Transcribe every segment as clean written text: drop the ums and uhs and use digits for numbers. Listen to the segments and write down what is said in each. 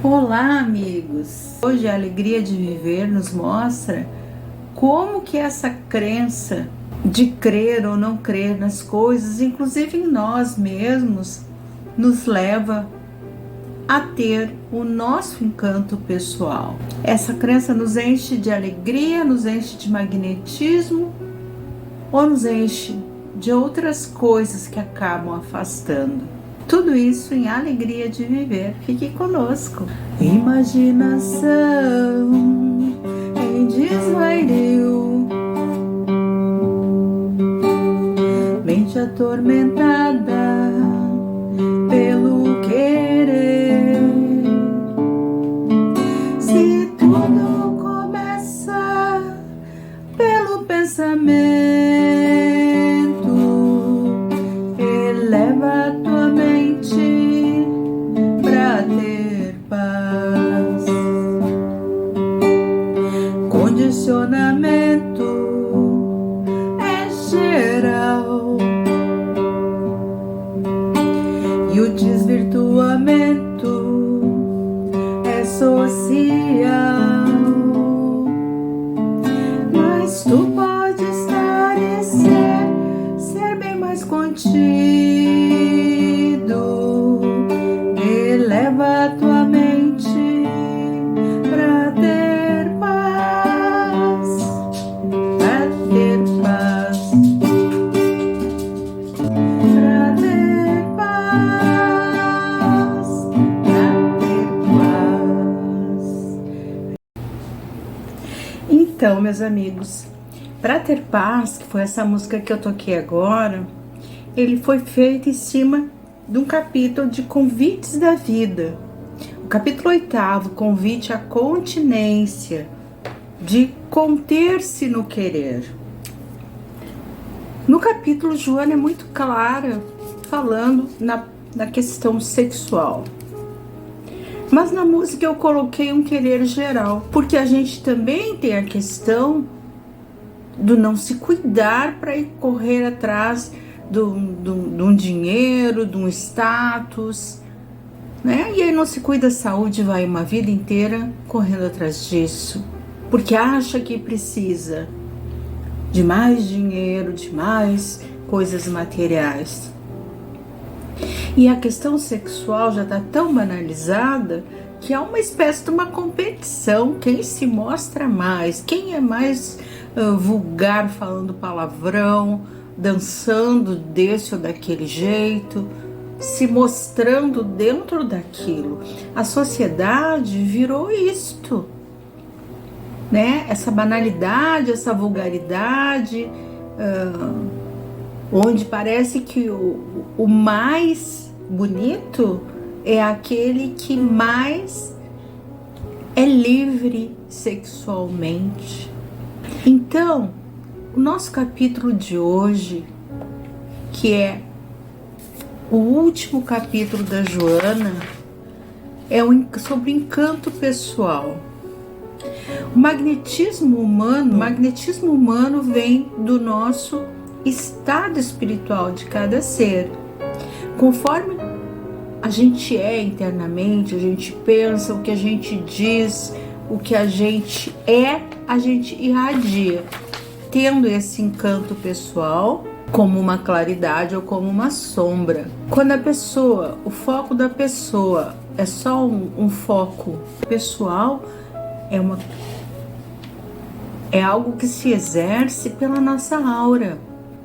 Olá, amigos! Hoje a alegria de viver nos mostra como que essa crença de crer ou não crer nas coisas, inclusive em nós mesmos, nos leva a ter o nosso encanto pessoal. Essa crença nos enche de alegria, nos enche de magnetismo ou nos enche de outras coisas que acabam afastando. Tudo isso em alegria de viver. Fique conosco. Imaginação em desvario, mente atormentada pelo querer. Se tudo começa pelo pensamento, eleva a tua mente pra ter paz. Condicionamento é geral e o desvirtuamento é social, mas tu pode estar e ser bem mais contido. Eleva a tua mente pra ter paz, pra ter paz, pra ter paz, pra ter paz. Então, meus amigos, Pra Ter Paz, que foi essa música que eu toquei agora, ele foi feito em cima de um capítulo de convites da vida. O capítulo 8º, convite à continência, de conter-se no querer. No capítulo, Joana é muito clara, falando na questão sexual. Mas na música eu coloquei um querer geral, porque a gente também tem a questão do não se cuidar para ir correr atrás de um dinheiro, de um status, né? E aí não se cuida da saúde, vai uma vida inteira correndo atrás disso, porque acha que precisa de mais dinheiro, de mais coisas materiais. E a questão sexual já está tão banalizada que há uma espécie de uma competição, quem se mostra mais, quem é mais vulgar falando palavrão, dançando desse ou daquele jeito, se mostrando dentro daquilo. A sociedade virou isto, né? Essa banalidade, essa vulgaridade, onde parece que o mais bonito é aquele que mais é livre sexualmente. Então, o nosso capítulo de hoje, que é o último capítulo da Joana, é sobre encanto pessoal. O magnetismo humano vem do nosso estado espiritual de cada ser. Conforme a gente é internamente, a gente pensa, o que a gente diz, o que a gente irradia, tendo esse encanto pessoal como uma claridade ou como uma sombra. Quando o foco da pessoa é só um foco pessoal, é algo que se exerce pela nossa aura.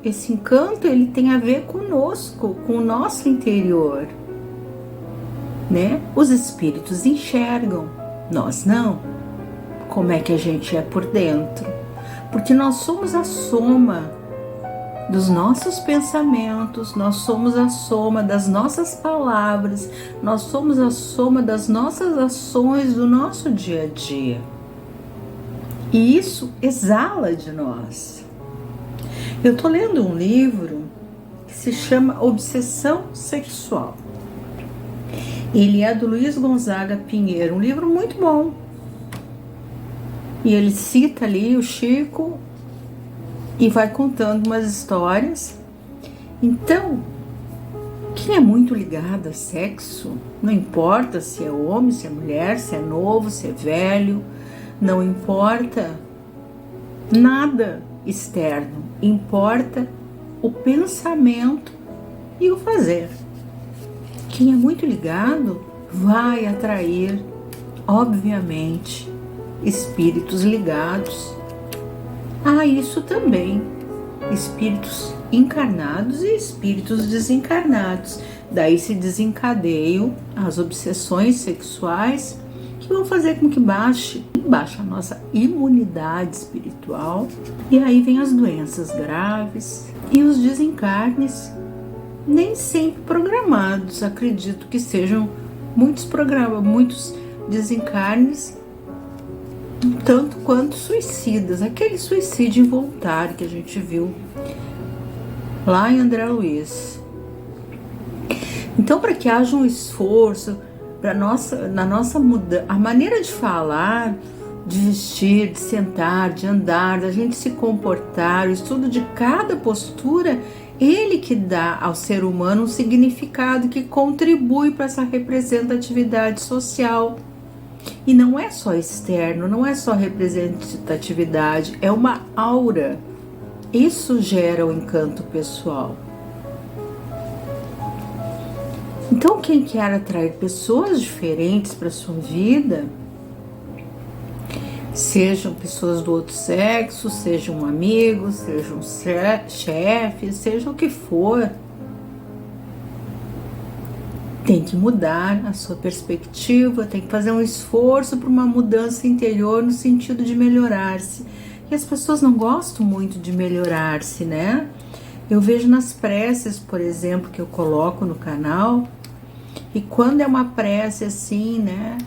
Esse encanto, ele tem a ver conosco, com o nosso interior, né? Os espíritos enxergam, nós não. Como é que a gente é por dentro? Porque nós somos a soma dos nossos pensamentos, nós somos a soma das nossas palavras, nós somos a soma das nossas ações do nosso dia a dia. E isso exala de nós. Eu tô lendo um livro que se chama Obsessão Sexual. Ele é do Luiz Gonzaga Pinheiro, um livro muito bom. E ele cita ali o Chico e vai contando umas histórias. Então, o Quem é muito ligado a sexo, não importa se é homem, se é mulher, se é novo, se é velho, não importa nada externo, importa o pensamento e o fazer. Quem é muito ligado vai atrair, obviamente, espíritos ligados a isso também, espíritos encarnados e espíritos desencarnados. Daí se desencadeiam as obsessões sexuais que vão fazer com que baixe a nossa imunidade espiritual, e aí vem as doenças graves e os desencarnes nem sempre programados. Acredito que sejam muitos desencarnes tanto quanto suicidas, aquele suicídio involuntário que a gente viu lá em André Luiz. Então, para que haja um esforço na nossa mudança, a maneira de falar, de vestir, de sentar, de andar, da gente se comportar, o estudo de cada postura, ele que dá ao ser humano um significado que contribui para essa representatividade social. E não é só externo, não é só representatividade, é uma aura. Isso gera o encanto pessoal. Então, quem quer atrair pessoas diferentes para a sua vida, sejam pessoas do outro sexo, sejam amigos, sejam chefes, seja o que for, tem que mudar a sua perspectiva, tem que fazer um esforço para uma mudança interior no sentido de melhorar-se. E as pessoas não gostam muito de melhorar-se, né? Eu vejo nas preces, por exemplo, que eu coloco no canal, e quando é uma prece assim, né,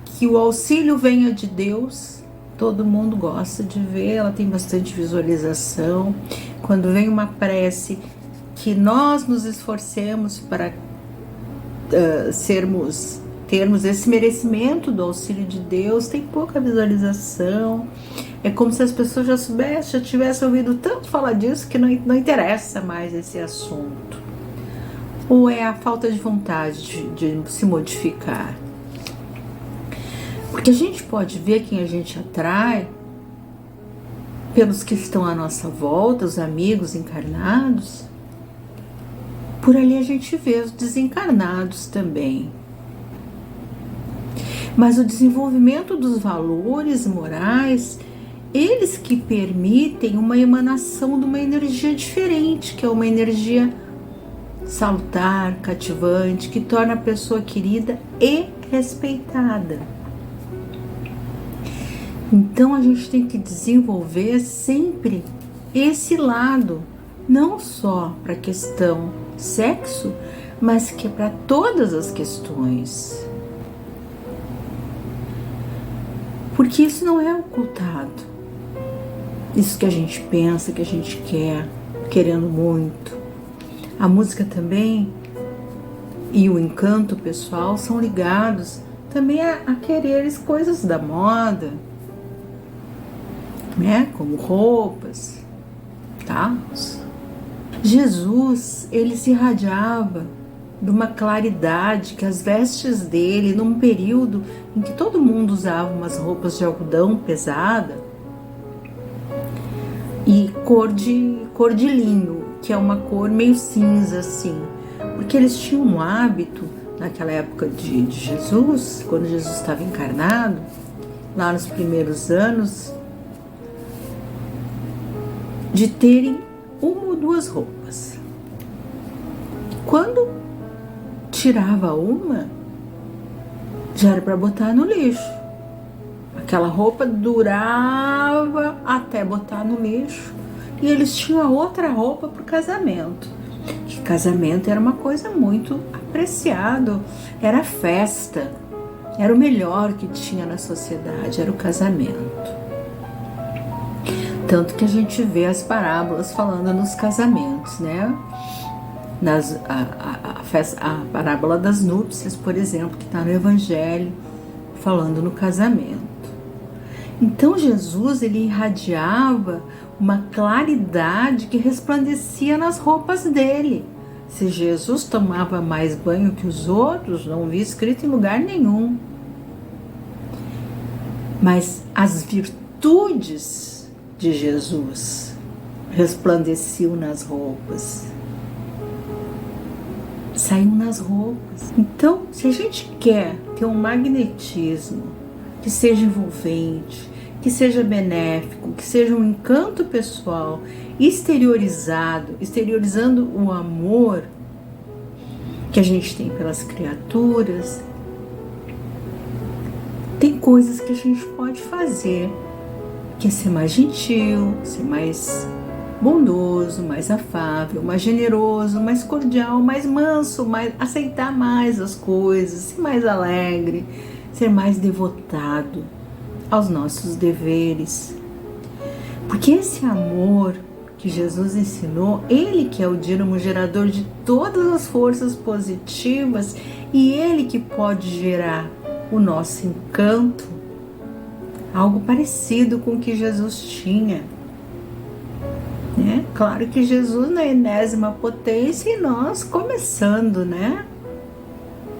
que o auxílio venha de Deus, todo mundo gosta de ver, ela tem bastante visualização. Quando vem uma prece que nós nos esforcemos para termos esse merecimento do auxílio de Deus, tem pouca visualização. É como se as pessoas já soubessem, já tivessem ouvido tanto falar disso que não interessa mais esse assunto. Ou é a falta de vontade de se modificar? Porque a gente pode ver quem a gente atrai pelos que estão à nossa volta, os amigos encarnados. Por ali a gente vê os desencarnados também. Mas o desenvolvimento dos valores morais, eles que permitem uma emanação de uma energia diferente, que é uma energia salutar, cativante, que torna a pessoa querida e respeitada. Então a gente tem que desenvolver sempre esse lado, não só para a questão sexo, mas que é para todas as questões. Porque isso não é ocultado. Isso que a gente pensa, que a gente quer, querendo muito. A música também e o encanto pessoal são ligados também a querer coisas da moda, né? Como roupas, tá? Jesus, ele se irradiava de uma claridade que as vestes dele, num período em que todo mundo usava umas roupas de algodão pesada e cor de linho, que é uma cor meio cinza assim, porque eles tinham um hábito naquela época de Jesus, quando Jesus estava encarnado, lá nos primeiros anos, de terem uma ou duas roupas. Quando tirava uma, já era para botar no lixo. Aquela roupa durava até botar no lixo. E eles tinham a outra roupa para o casamento. Que casamento era uma coisa muito apreciada, era festa, era o melhor que tinha na sociedade, era o casamento. Tanto que a gente vê as parábolas falando nos casamentos, né? A parábola das núpcias, por exemplo, que está no Evangelho, falando no casamento. Então Jesus, ele irradiava uma claridade que resplandecia nas roupas dele. Se Jesus tomava mais banho que os outros, não vi escrito em lugar nenhum. Mas as virtudes de Jesus resplandeciam nas roupas. Saíam nas roupas. Então, se a gente quer ter um magnetismo que seja envolvente, que seja benéfico, que seja um encanto pessoal, exteriorizando o amor que a gente tem pelas criaturas, tem coisas que a gente pode fazer, que é ser mais gentil, ser mais bondoso, mais afável, mais generoso, mais cordial, mais manso, aceitar mais as coisas, ser mais alegre, ser mais devotado aos nossos deveres. Porque esse amor que Jesus ensinou, ele que é o dínamo gerador de todas as forças positivas e ele que pode gerar o nosso encanto, algo parecido com o que Jesus tinha. Né? Claro que Jesus na enésima potência e nós começando, né?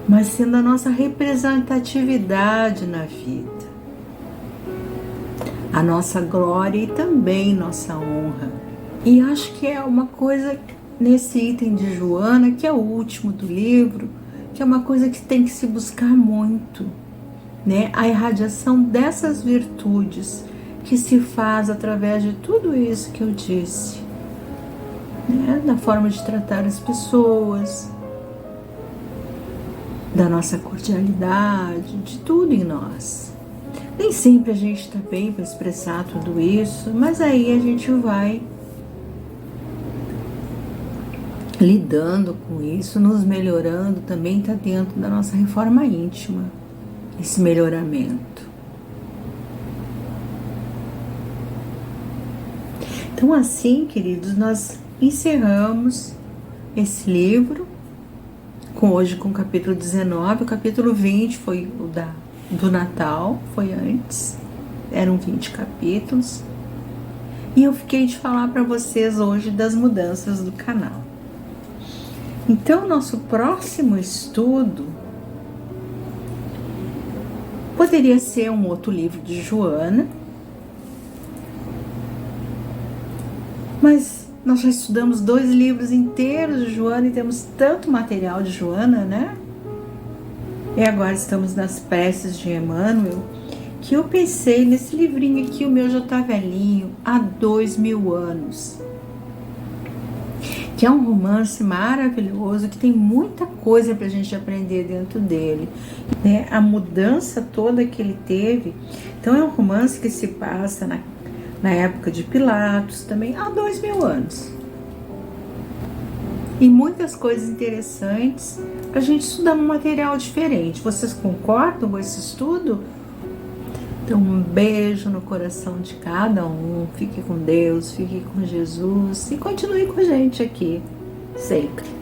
Mas sendo a nossa representatividade na vida, a nossa glória e também nossa honra. E acho que é uma coisa nesse item de Joana, que é o último do livro, que é uma coisa que tem que se buscar muito, né? A irradiação dessas virtudes que se faz através de tudo isso que eu disse, né? Da forma de tratar as pessoas, da nossa cordialidade, de tudo em nós. Nem sempre a gente está bem para expressar tudo isso, mas aí a gente vai lidando com isso, nos melhorando, também está dentro da nossa reforma íntima, esse melhoramento. Então assim, queridos, nós encerramos esse livro, hoje com o capítulo 19, o capítulo 20 foi o do Natal, foi antes, eram 20 capítulos, e eu fiquei de falar para vocês hoje das mudanças do canal. Então, nosso próximo estudo poderia ser um outro livro de Joana, mas nós já estudamos 2 livros inteiros de Joana e temos tanto material de Joana, né? E agora estamos nas preces de Emmanuel, que eu pensei nesse livrinho aqui, o meu já tá velhinho, há 2000 anos. Que é um romance maravilhoso, que tem muita coisa pra gente aprender dentro dele, né? A mudança toda que ele teve. Então é um romance que se passa na época de Pilatos, também há 2000 anos. E muitas coisas interessantes para a gente estudar um material diferente. Vocês concordam com esse estudo? Então, um beijo no coração de cada um. Fique com Deus, fique com Jesus e continue com a gente aqui, sempre.